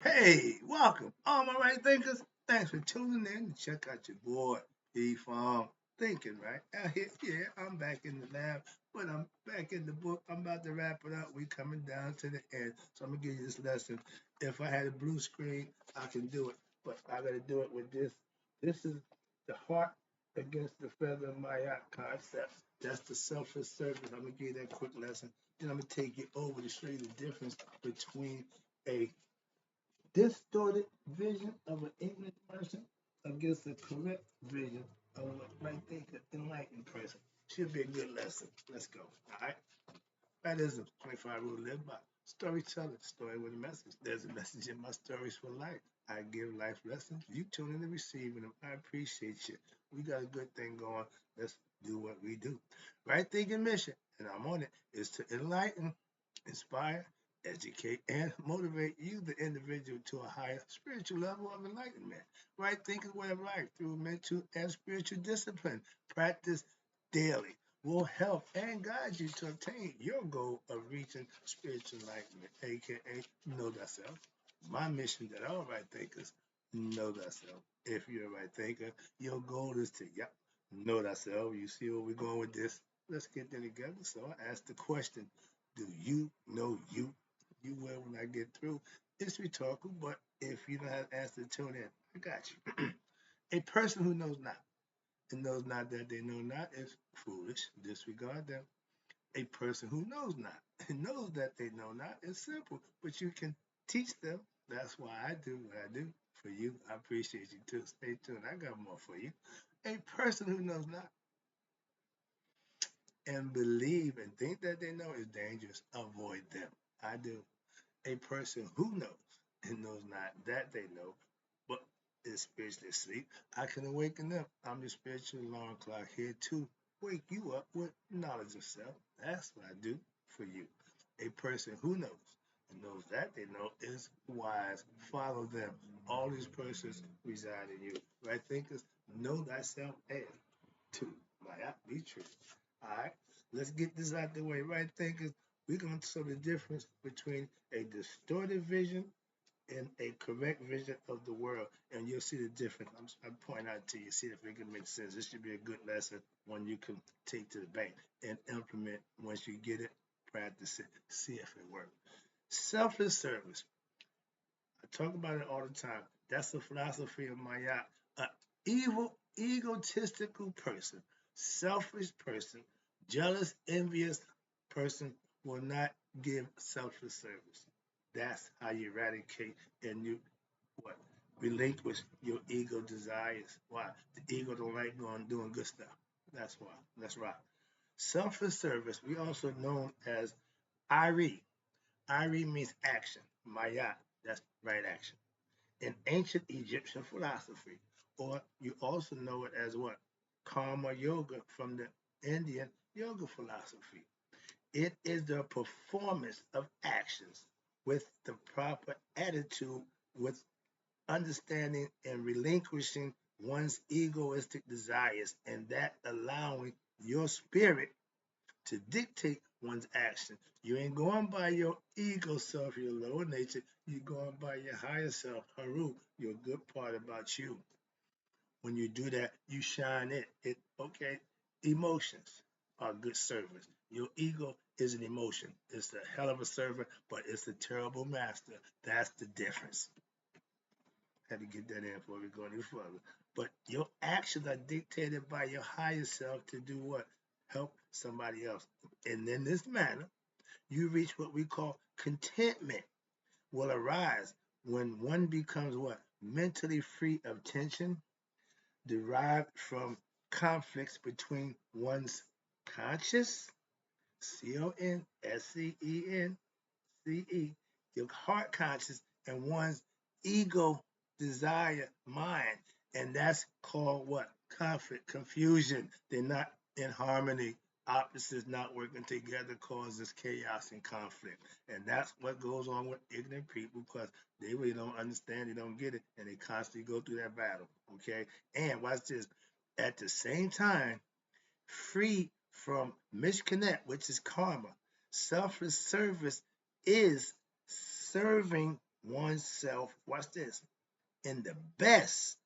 Hey, welcome, all my right thinkers. Thanks for tuning in to check out your boy, P Farm Thinking, right? Out here, yeah, I'm back in the lab, but I'm back in the book. I'm about to wrap it up. We coming down to the end. So I'm gonna give you this lesson. If I had a blue screen, I can do it, but I gotta do it with this. This is the heart against the feather Maya concept. That's the selfless service. I'm gonna give you that quick lesson. Then I'm gonna take you over to show you the difference between a distorted vision of an ignorant person against a correct vision of what might think an enlightened person. Should be a good lesson. Let's go. All right. That is a 25 rule live by. Storytelling, story with a message. There's a message in my stories for life. I give life lessons. You tune in and receiving them. I appreciate you. We got a good thing going. Let's do what we do. Right thinking mission, and I'm on it, is to enlighten, inspire, educate, and motivate you, the individual, to a higher spiritual level of enlightenment. Right thinking way of life through mental and spiritual discipline. Practice daily will help and guide you to obtain your goal of reaching spiritual enlightenment, aka know thyself. My mission that all right thinkers know thyself. If you're a right thinker, your goal is to know thyself. You see where we're going with this? Let's get there together. So I ask the question, do you know you? You will when I get through. It's rhetorical, but if you don't have an answer, tune in. I got you. A person who knows not and knows not that they know not is foolish. Disregard them. A person who knows not and knows that they know not is simple, but you can teach them. That's why I do what I do for you. I appreciate you too. Stay tuned. I got more for you. A person who knows not and believe and think that they know is dangerous. Avoid them. I do. A person who knows and knows not that they know, but is spiritually asleep, I can awaken them. I'm the spiritual alarm clock here to wake you up with knowledge of self. That's what I do for you. A person who knows and knows that they know is wise. Follow them. All these persons reside in you. Right thinkers, know thyself and two might be true. All right, let's get this out the way. Right thinkers, we're going to show the difference between a distorted vision and a correct vision of the world, and you'll see the difference. I'm pointing out to you, see if it can make sense. This should be a good lesson, one you can take to the bank and implement once you get it, practice it, see if it works. Selfless service. I talk about it all the time. That's the philosophy of Maya. An evil, egotistical person, selfish person, jealous, envious person will not give selfless service. That's how you eradicate and you what relinquish your ego desires. Why? The ego don't like going doing good stuff. That's why. That's right. Selfless service, we also known as IRE. IRE means action. Maya, that's right action. In ancient Egyptian philosophy, or you also know it as what? Karma yoga from the Indian yoga philosophy. It is the performance of actions with the proper attitude, with understanding and relinquishing one's egoistic desires, and that allowing your spirit to dictate one's action. You ain't going by your ego self, your lower nature. You're going by your higher self, Haru, your good part about you. When you do that, you shine it. Okay. Emotions are good servants. Your ego is an emotion. It's a hell of a servant, but it's a terrible master. That's the difference. Had to get that in before we go any further. But your actions are dictated by your higher self to do what? Help somebody else. And in this manner, you reach what we call contentment will arise when one becomes what? Mentally free of tension derived from conflicts between one's conscious, CONSCENCE, your heart conscious, and one's ego desire mind. And that's called what? Conflict, confusion. They're not in harmony. Opposites not working together causes chaos and conflict. And that's what goes on with ignorant people because they really don't understand, they don't get it, and they constantly go through that battle. Okay? And watch this. At the same time, free from misconnect, which is karma. Selfless service is serving oneself, watch this, in the best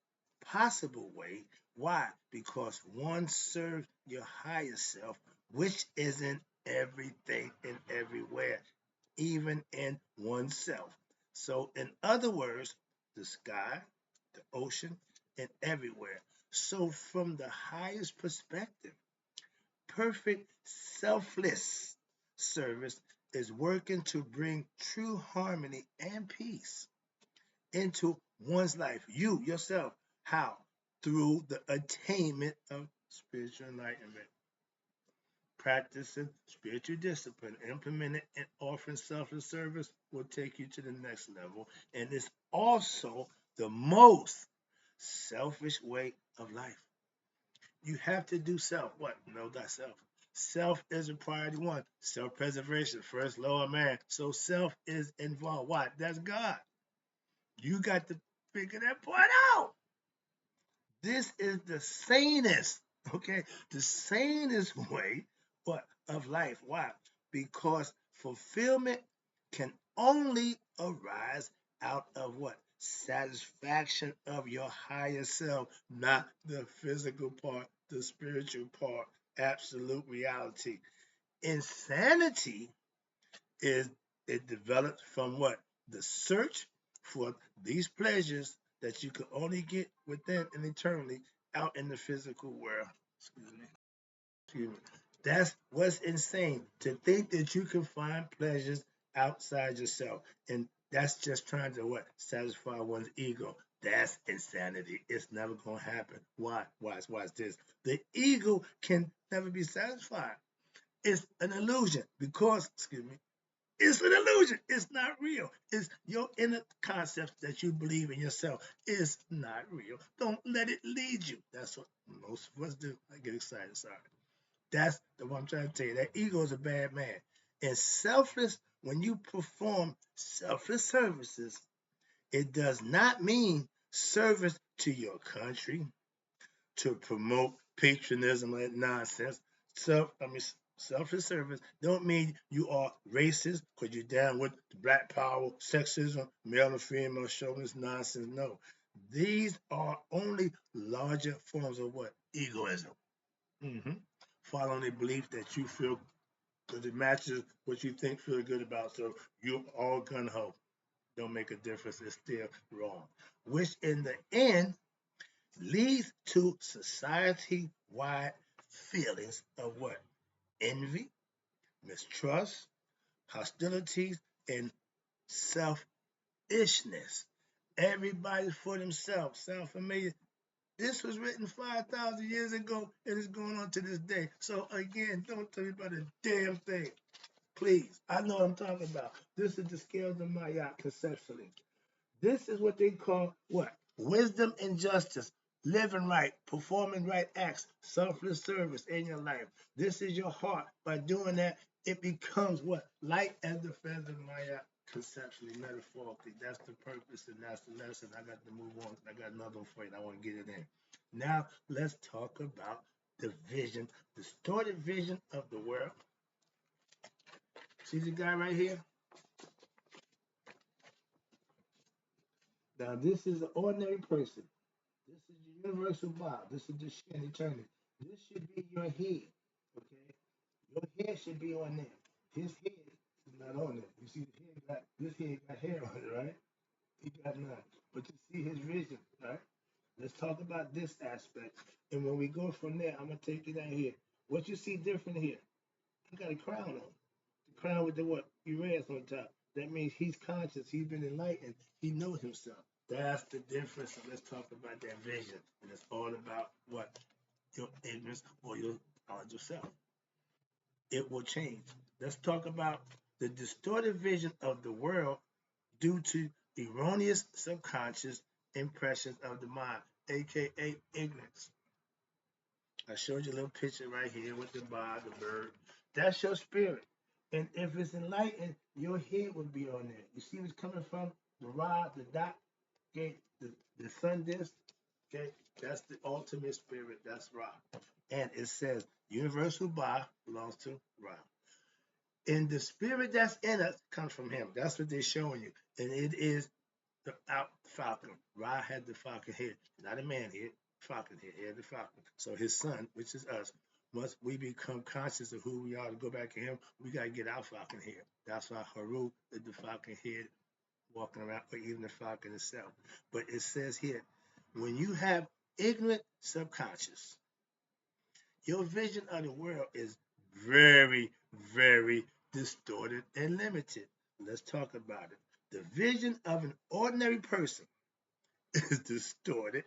possible way. Why? Because one serves your higher self, which isn't everything and everywhere, even in oneself. So, in other words, the sky, the ocean, and everywhere. So, from the highest perspective, perfect selfless service is working to bring true harmony and peace into one's life. You, yourself. How? Through the attainment of spiritual enlightenment. Practicing spiritual discipline, implementing and offering selfless service will take you to the next level. And it's also the most selfish way of life. You have to do self. What? Know thyself. Self is a priority one. Self-preservation, first law of man. So self is involved. Why? That's God. You got to figure that part out. This is the sanest, okay, the sanest way what of life. Why? Because fulfillment can only arise out of what? Satisfaction of your higher self, not the physical part, the spiritual part, absolute reality. Insanity is it develops from what? The search for these pleasures that you can only get within and eternally out in the physical world. Excuse me. Excuse me. That's what's insane to think that you can find pleasures outside yourself. And that's just trying to what? Satisfy one's ego. That's insanity. It's never going to happen. Why? Why is this? The ego can never be satisfied. It's an illusion because, excuse me, it's an illusion. It's not real. It's your inner concepts that you believe in yourself. It's not real. Don't let it lead you. That's what most of us do. I get excited. Sorry. That's what I'm trying to tell you. That ego is a bad man. And selfless, when you perform selfless services, it does not mean service to your country, to promote patriotism and nonsense. Selfless service don't mean you are racist because you're down with the black power, sexism, male and female chauvinist nonsense. No, these are only larger forms of what? Egoism. Mm-hmm. Following a belief that you feel because it matches what you think feel good about. So you're all gun ho. Don't make a difference. It's still wrong. Which in the end leads to society-wide feelings of what? Envy, mistrust, hostilities, and selfishness. Everybody's for themselves. Sound familiar? This was written 5,000 years ago and it's going on to this day. So again, don't tell me about a damn thing. Please. I know what I'm talking about. This is the scales of my yacht conceptually. This is what they call what? Wisdom and justice. Living right, performing right acts, selfless service in your life. This is your heart. By doing that, it becomes what? Light as the feathers of Maya, conceptually, metaphorically. That's the purpose and that's the lesson. I got to move on. I got another one for you. I want to get it in. Now, let's talk about the vision, distorted vision of the world. See the guy right here? Now, this is an ordinary person. This is your universal Bob. This is the Shin eternity. This should be your head. Okay? Your head should be on there. His head is not on there. You see, this head got hair on it, right? He got none. But you see his vision, right? Let's talk about this aspect. And when we go from there, I'm gonna take you down here. What you see different here? He got a crown on. The crown with the what? Erase on top. That means he's conscious. He's been enlightened. He knows himself. That's the difference. So let's talk about that vision. And it's all about what? Your ignorance or your knowledge of self. It will change. Let's talk about the distorted vision of the world due to erroneous subconscious impressions of the mind, aka ignorance. I showed you a little picture right here with the bar, the bird. That's your spirit. And if it's enlightened, your head will be on there. You see what's coming from? The rod, the dot, okay, the sun disk, okay, that's the ultimate spirit. That's Ra. And it says universal Ba belongs to Ra. And the spirit that's in us comes from him. That's what they're showing you. And it is the out falcon. Ra had the falcon head, not a man head, falcon head. He had the falcon. So his son, which is us, once we become conscious of who we are to go back to him, we got to get our falcon head. That's why Haru is the falcon head walking around, or even the falcon itself. But it says here, when you have ignorant subconscious, your vision of the world is very, very distorted and limited. Let's talk about it. The vision of an ordinary person is distorted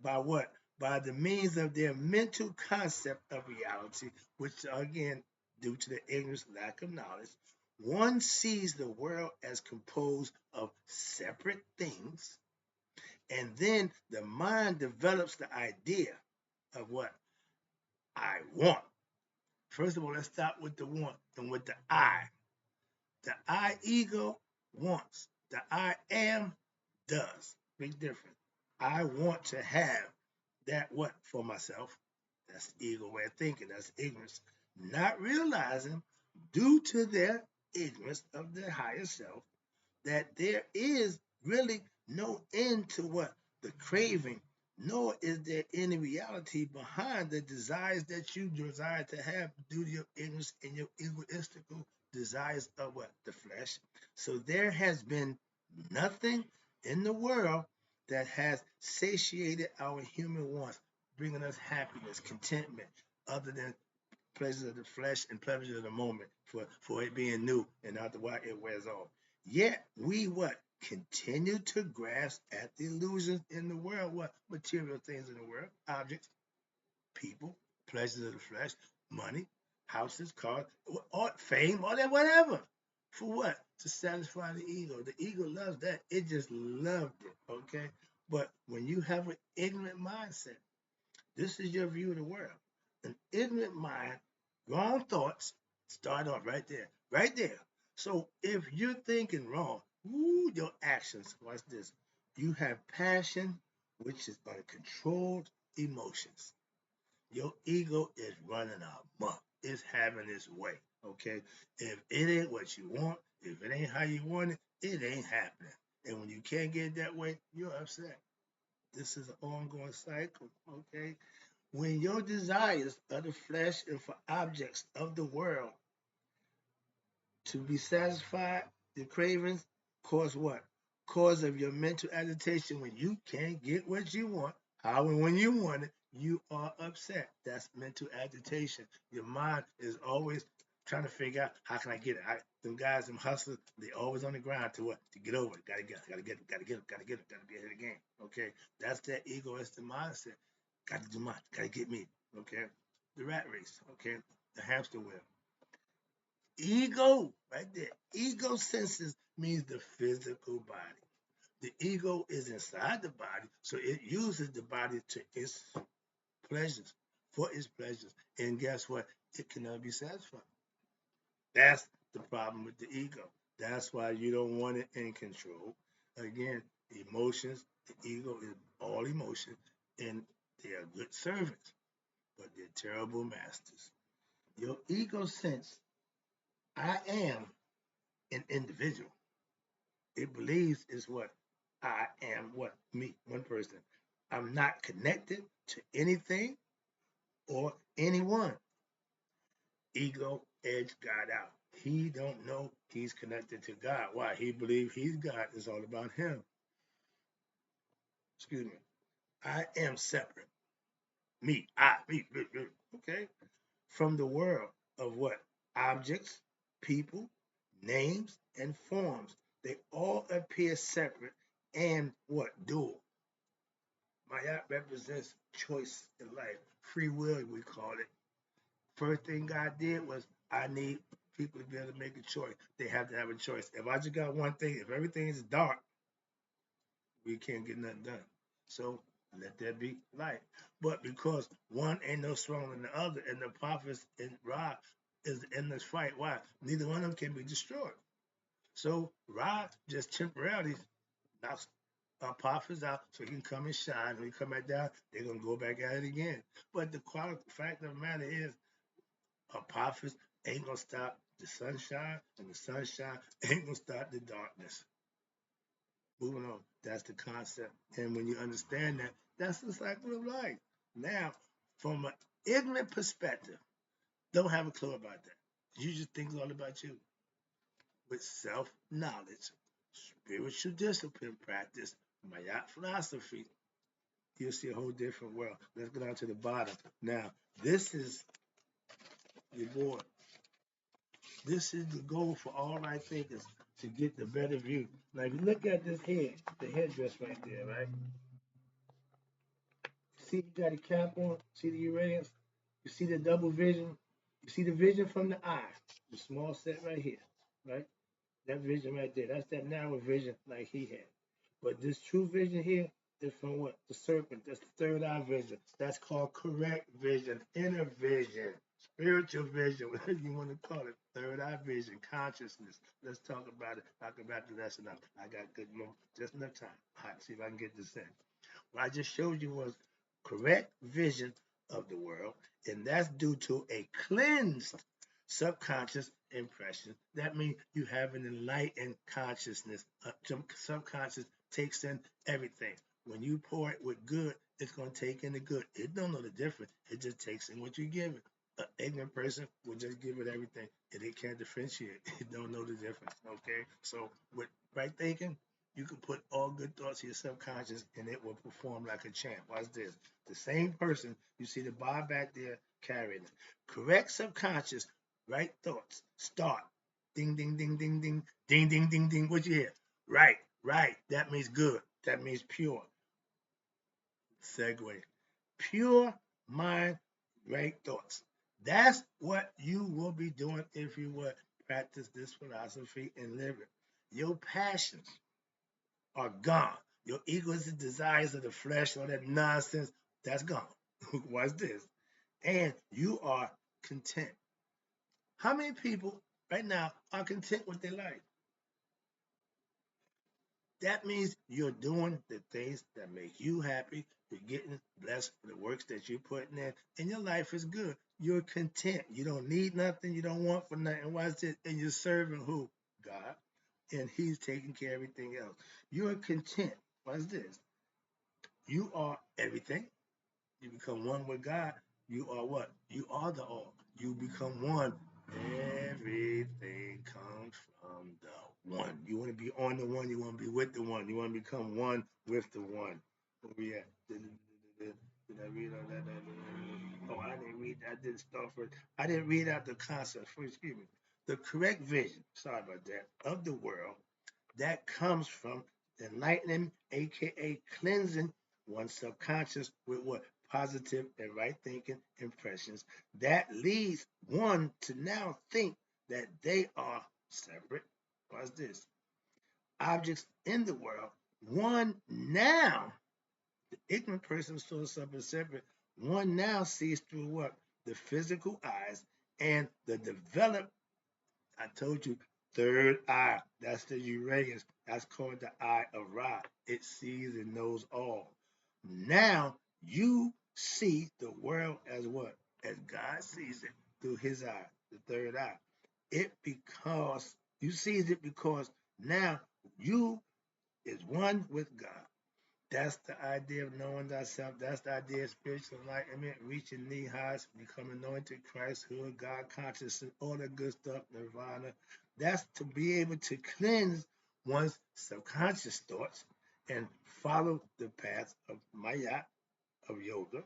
by what? By the means of their mental concept of reality, which again, due to the ignorance, lack of knowledge, one sees the world as composed of separate things, and then the mind develops the idea of what I want. First of all, let's start with the want and with the I. The I ego wants. The I am does. Big difference. I want to have that what for myself. That's the ego way of thinking. That's ignorance. Not realizing, due to their ignorance of their higher self, that there is really no end to what the craving, nor is there any reality behind the desires that you desire to have due to your ignorance and your egoistical desires of what? The flesh. So there has been nothing in the world that has satiated our human wants, bringing us happiness, contentment, other than pleasures of the flesh and pleasures of the moment for it being new and after while it wears off. Yet we what? Continue to grasp at the illusions in the world. What? Material things in the world, objects, people, pleasures of the flesh, money, houses, cars, or fame, or that whatever. For what? To satisfy the ego. The ego loves that. It just loved it. Okay. But when you have an ignorant mindset, this is your view of the world. An ignorant mind, wrong thoughts start off right there. Right there. So if you're thinking wrong, ooh, your actions, watch this. You have passion, which is uncontrolled emotions. Your ego is running amok. It's having its way. Okay. If it ain't what you want, if it ain't how you want it, it ain't happening. And when you can't get it that way, you're upset. This is an ongoing cycle. Okay. When your desires of the flesh and for objects of the world to be satisfied, the cravings cause what? Cause of your mental agitation when you can't get what you want, how and when you want it, you are upset. That's mental agitation. Your mind is always trying to figure out how can I get it. Them guys, them hustlers, they always on the grind to what? To get over it. Gotta get it, gotta get it, gotta get it, gotta get it, gotta be ahead of the game. Okay. That's that egoistic mindset. Gotta do mine, gotta get me. Okay. The rat race. Okay. The hamster wheel. Ego, right there. Ego senses means the physical body. The ego is inside the body, so it uses the body to its pleasures, for its pleasures. And guess what? It can never be satisfied. That's the problem with the ego. That's why you don't want it in control. Again, emotions, the ego is all emotion, and they are good servants, but they're terrible masters. Your ego sense, I am an individual. It believes is what I am, what me, one person. I'm not connected to anything or anyone. Ego edge God out. He don't know he's connected to God. Why? He believes he's God. It's all about him. Excuse me. I am separate. Me. Okay. From the world of what? Objects, people, names, and forms. They all appear separate and what? Dual. Mayat represents choice in life. Free will, we call it. First thing God did was, I need people to be able to make a choice. They have to have a choice. If I just got one thing, if everything is dark, we can't get nothing done. So let there be light. But because one ain't no stronger than the other, and the prophets and Ra is in this fight, why? Neither one of them can be destroyed. So Ra just temporarily knocks Apophis out so he can come and shine. When he come back down, they're gonna go back at it again. But the fact of the matter is, Apophis ain't gonna stop the sunshine, and the sunshine ain't gonna stop the darkness. Moving on. That's the concept. And when you understand that, that's the cycle of life. Now, from an ignorant perspective, don't have a clue about that. You just think it's all about you. With self-knowledge, spiritual discipline practice, Mayat philosophy, you'll see a whole different world. Let's go down to the bottom. Now, this is your board. This is the goal for all right thinkers to get the better view. Now, if you look at this head, the headdress right there, right? See, you got a cap on. See the Uranus? You see the double vision? You see the vision from the eye, the small set right here, right? That vision right there, that's that narrow vision like he had. But this true vision here is from what? The serpent. That's the third eye vision. That's called correct vision, inner vision, spiritual vision, whatever you want to call it. Third eye vision, consciousness. Let's talk about it. Talk about the lesson up. I got good more, just enough time. All right, see if I can get this in. What I just showed you was correct vision of the world, and that's due to a cleansed subconscious impression. That means you have an enlightened consciousness. Subconscious takes in everything. When you pour it with good, it's going to take in the good. It don't know the difference. It just takes in what you give it. An ignorant person will just give it everything, and it can't differentiate. It don't know the difference. Okay, so with right thinking, you can put all good thoughts in your subconscious and it will perform like a champ. Watch this. The same person, you see the bar back there carrying it. Correct subconscious, right thoughts. Start. Ding, ding, ding, ding, ding. Ding, ding, ding, ding. What you hear? Right, right. That means good. That means pure. Segue. Pure mind, right thoughts. That's what you will be doing if you would practice this philosophy and live it. Your passions are gone. Your egoistic desires of the flesh, all that nonsense, that's gone. Watch this. And you are content. How many people right now are content with their life? That means you're doing the things that make you happy. You're getting blessed for the works that you're putting in, and your life is good. You're content. You don't need nothing. You don't want for nothing. Watch this. And you're serving who? God. And He's taking care of everything else. You're content. Watch this. You are everything. You become one with God. You are what? You are the all. You become one. Everything comes from the one. You want to be on the one. You want to be with the one. You want to become one with the one. Where we at? Did I read all that? Oh, I didn't read. I didn't start first. I didn't read out the concept first. Excuse me. The correct vision. Sorry about that. Of the world that comes from enlightening, aka cleansing one's subconscious with what? Positive and right thinking impressions. That leads one to now think that they are separate. What's this? Objects in the world. One now, the ignorant person saw something separate. One now sees through what? The physical eyes and the developed, I told you, third eye. That's the Uranus. That's called the eye of Ra. It sees and knows all. Now you see the world as what? As God sees it through his eye, the third eye. It because you sees it because now you is one with God. That's the idea of knowing thyself. That's the idea of spiritual enlightenment, reaching knee highs, becoming anointed Christhood, God consciousness, all that good stuff, nirvana. That's to be able to cleanse one's subconscious thoughts and follow the path of Maya, of yoga.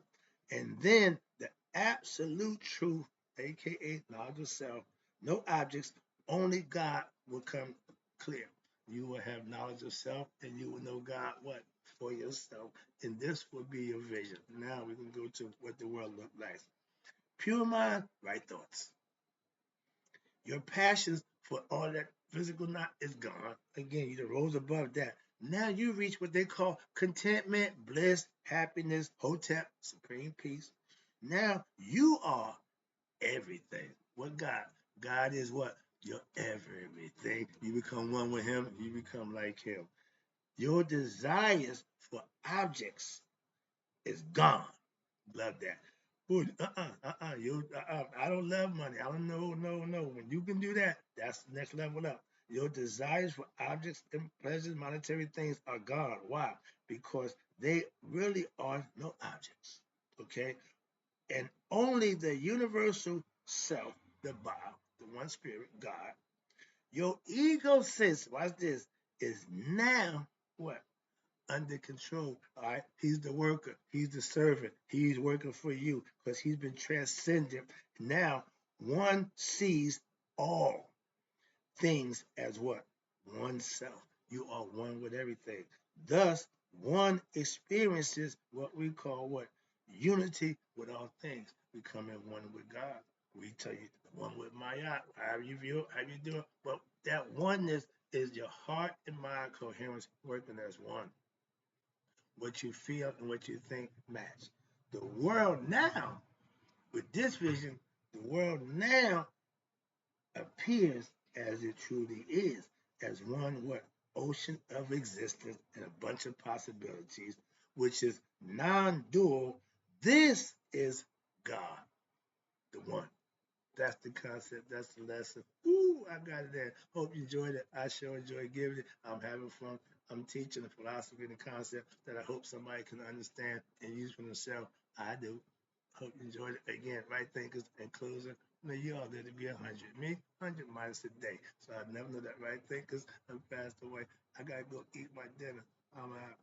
And then the absolute truth, aka knowledge of self, no objects, only God will come clear. You will have knowledge of self and you will know God what? For yourself. And this will be your vision. Now we can go to what the world looks like. Pure mind, right thoughts. Your passions for all that physical not is gone. Again, you rose above that. Now you reach what they call contentment, bliss, happiness, hotep, supreme peace. Now you are everything. What God? God is what? Your everything. You become one with him, you become like him. Your desires for objects is gone. Love that. Oh, I don't love money. I don't know, no, no. When you can do that, that's the next level up. Your desires for objects and pleasures, monetary things are gone. Why? Because they really are no objects. Okay? And only the universal self, the Ba, the one spirit, God, your ego sense, watch this, is now what? Under control. All right. He's the worker. He's the servant. He's working for you because he's been transcendent. Now, one sees all things as what? Oneself. You are one with everything. Thus, one experiences what we call what? Unity with all things. Becoming one with God. We tell you one with Maya, however you view it, how you do it. But that oneness is your heart and mind coherence working as one. What you feel and what you think match. The world now, with this vision, the world now appears as it truly is, as one what? Ocean of existence and a bunch of possibilities, which is non-dual. This is God, the one. That's the concept. That's the lesson. Ooh, I got it there. Hope you enjoyed it. I sure enjoyed giving it. I'm having fun. I'm teaching the philosophy and the concept that I hope somebody can understand and use for themselves. I do. Hope you enjoyed it. Again, right thinkers and closer. May you all live to be 100. Me, 100 minus a day. So I never know that right thinkers. I'm passed away. I gotta go eat my dinner. I'm out.